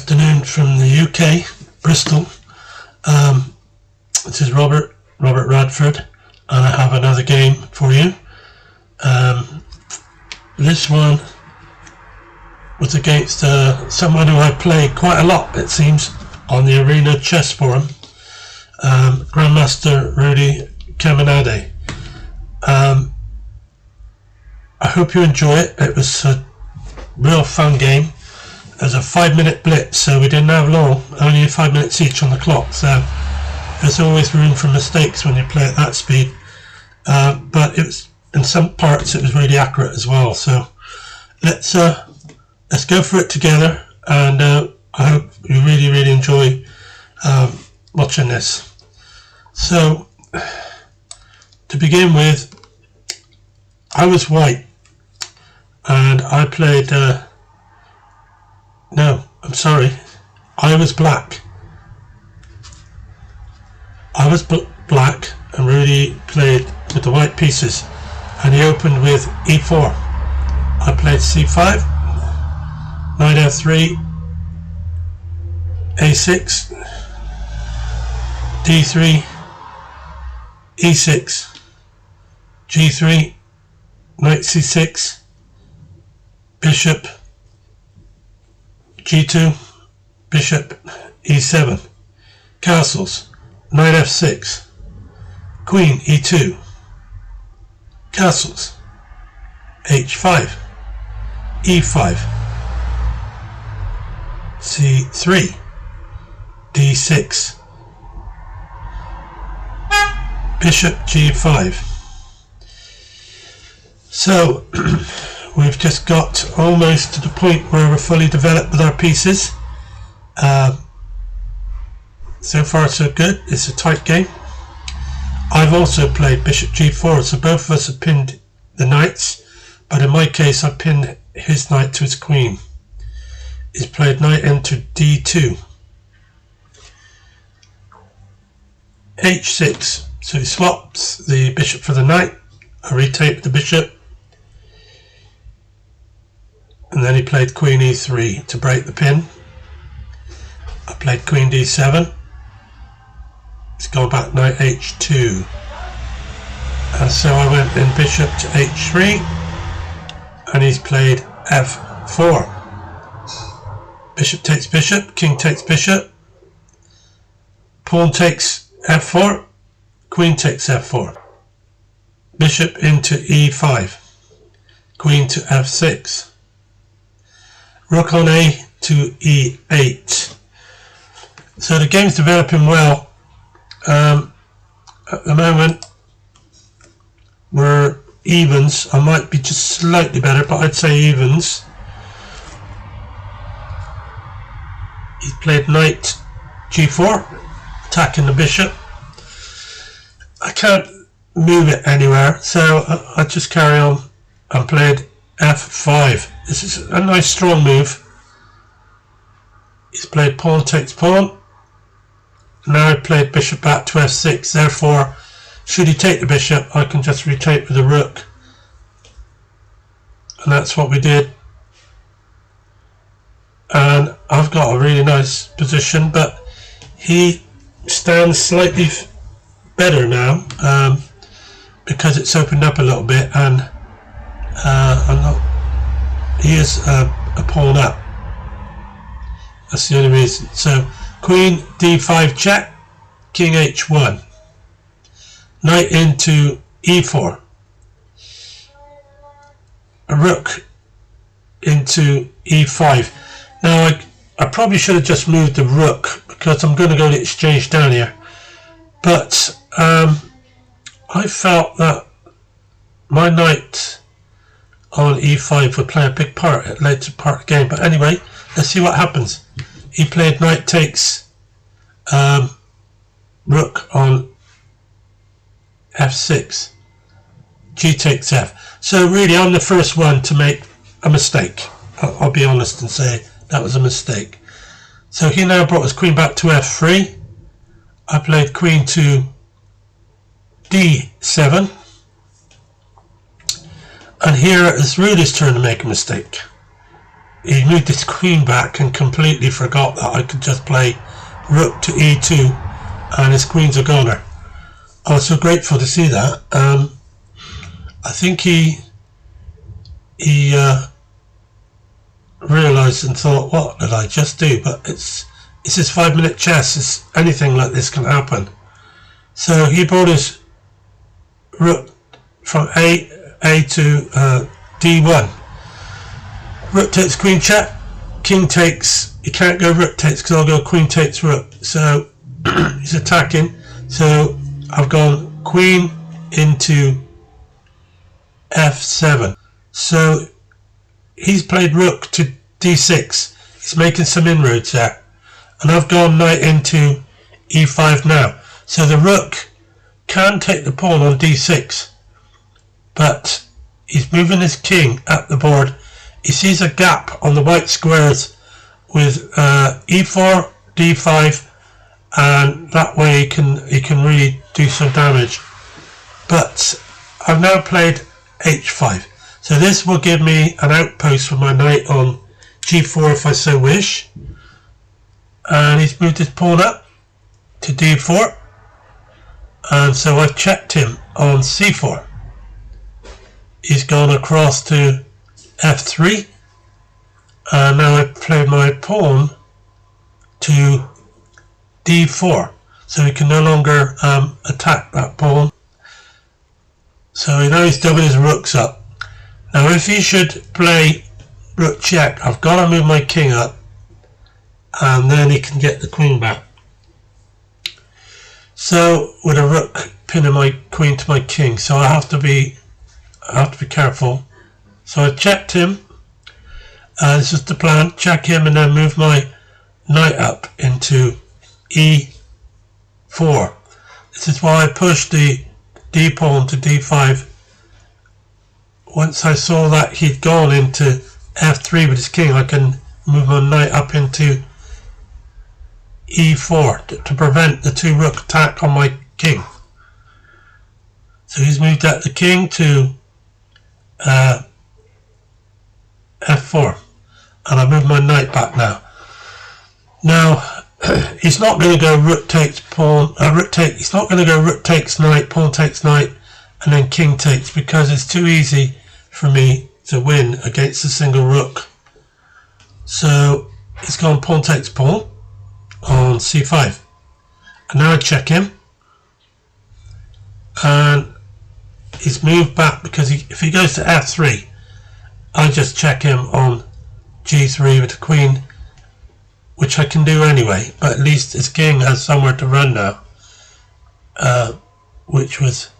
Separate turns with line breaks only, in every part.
afternoon from the UK, Bristol. This is Robert Radford, and I have another game for you. This one was against someone who I play quite a lot, it seems, on the Arena Chess Forum, Grandmaster Rudy Kemenade. I hope you enjoy it. It was a real fun game. It was a 5-minute blitz, so we didn't have long, only 5 minutes each on the clock, so there's always room for mistakes when you play at that speed. But it was, in some parts it was really accurate as well, so let's go for it together, and I hope you really enjoy watching this. So to begin with, I was white and I played I was black. I was black and Rudy played with the white pieces, and he opened with e4. I played c5, knight f3, a6, d3, e6, g3, knight c6, bishop g2, bishop e7, castles, knight f6, queen e2, castles, h5, e5, c3, d6, bishop g5. So we've just got almost to the point where we're fully developed with our pieces. So far so good. It's a tight game. I've also played bishop g4, so both of us have pinned the knights, but in my case I pinned his knight to his queen. He's played knight into d2, h6, so he swaps the bishop for the knight. I retake the bishop, and then he played queen e3 to break the pin. I played queen d7. He's gone back knight h2, and so I went in bishop to h3, and he's played f4. Bishop takes bishop, king takes bishop, pawn takes f4, queen takes f4, bishop into e5, queen to f6, rook on a to e8. So the game's developing well. At the moment we're evens. I might be just slightly better, but I'd say evens. He's played knight g4, attacking the bishop. I can't move it anywhere, so I just carry on and played f5. This is a nice strong move. He's played pawn takes pawn. Now I played bishop back to f6, therefore should he take the bishop I can just retake with the rook, and that's what we did. And I've got a really nice position, but he stands slightly better now because it's opened up a little bit, and he is a pawn up. That's the only reason. So queen d5 check, king h1, knight into e4, a rook into e5. Now I probably should have just moved the rook because I'm going to go to exchange down here, but I felt that my knight on e5 would play a big part. It led to part of the game, but anyway, let's see what happens. He played knight takes rook on f6, g takes f. So really I'm the first one to make a mistake. I'll be honest and say that was a mistake. So he now brought his queen back to f3. I played queen to d7, and here it's Rudy's turn to make a mistake. he moved his queen back and completely forgot that I could just play rook to e2 and his queen's a goner. I was so grateful to see that. I think he realised and thought, what did I just do? But it's his 5-minute chess. Anything like this can happen. So he brought his rook from A to D1. Rook takes queen check, king takes. He can't go rook takes because I'll go queen takes rook. So he's attacking. So I've gone queen into F7. So he's played rook to D6. He's making some inroads there. And I've gone knight into E5 now. So the rook can take the pawn on D6. But he's moving his king up the board. He sees a gap on the white squares with E4, D5, and that way he can really do some damage. But I've now played H5. So this will give me an outpost for my knight on G4 if I so wish. And he's moved his pawn up to D4. And so I've checked him on C4. He's gone across to F3. And now I've played my pawn to D4. So he can no longer attack that pawn. So now he's doubled his rooks up. Now if he should play rook check, I've got to move my king up and then he can get the queen back. So with a rook pinning my queen to my king, so I have to be careful. So I checked him. This is the plan, check him and then move my knight up into E4. This is why I pushed the D pawn to D5. Once I saw that he'd gone into F3 with his king, I can move my knight up into E4 to prevent the two rook attack on my king. So he's moved out the king to F4, and I move my knight back now. Now he's not going to go rook takes pawn, he's not going to go rook takes knight, pawn takes knight, and then king takes, because it's too easy for me to win against a single rook. So he's gone pawn takes pawn on C5. And now I check him. And he's moved back because if he goes to F3, I just check him on G3 with the queen, which I can do anyway, but at least his king has somewhere to run now, which was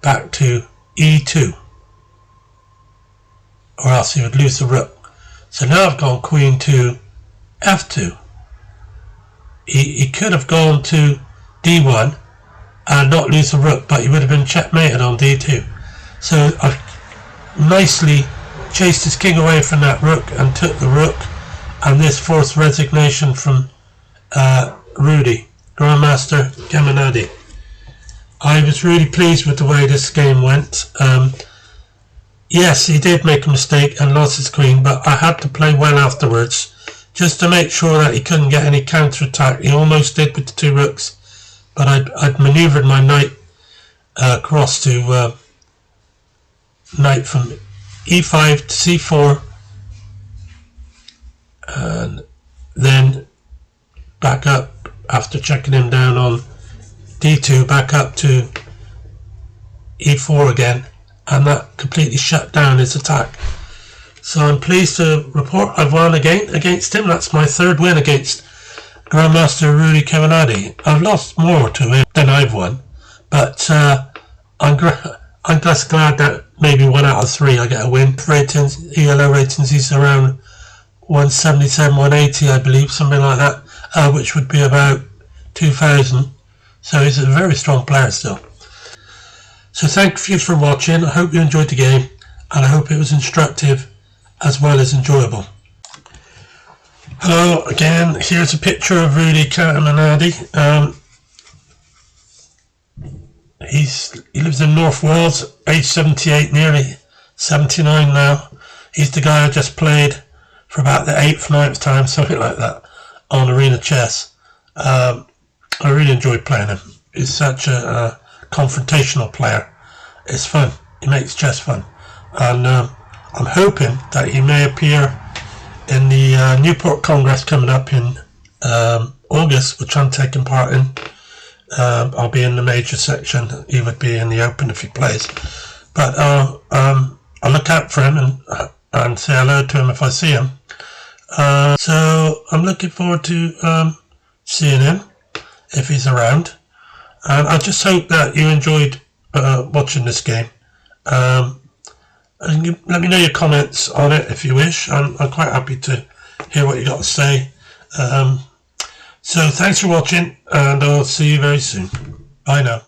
back to E2, or else he would lose the rook. So now I've gone queen to F2. He could have gone to D1 and not lose the rook, but he would have been checkmated on D2. So I've nicely chased his king away from that rook and took the rook, and this forced resignation from Rudy, Grandmaster Kemenade. I was really pleased with the way this game went. Yes, he did make a mistake and lost his queen, but I had to play well afterwards just to make sure that he couldn't get any counter-attack. He almost did with the two rooks, but I'd manoeuvred my knight across to knight from E5 to C4, and then back up after checking him down on D2, back up to E4 again, and that completely shut down his attack. So I'm pleased to report I've won again against him. That's my third win against Grandmaster Rudy Kemenade. I've lost more to him than I've won, but I'm just glad that maybe 1 out of 3 I get a win. Ratings, ELO ratings, he's around 177, 180 I believe, something like that, which would be about 2,000. So he's a very strong player still. So thank you for watching. I hope you enjoyed the game, and I hope it was instructive as well as enjoyable. Hello again, here's a picture of Rudy Kemenade. He lives in North Wales, age 78, nearly 79 now. He's the guy I just played for about the 8th, 9th time, something like that, on Arena Chess. I really enjoyed playing him. He's such a confrontational player. It's fun. He makes chess fun. And I'm hoping that he may appear in the Newport Congress coming up in August, which I'm taking part in. I'll be in the major section. He would be in the open if he plays. But I'll look out for him and say hello to him if I see him. So I'm looking forward to seeing him if he's around. And I just hope that you enjoyed watching this game. And let me know your comments on it if you wish. I'm quite happy to hear what you got to say. So thanks for watching, and I'll see you very soon. Bye now.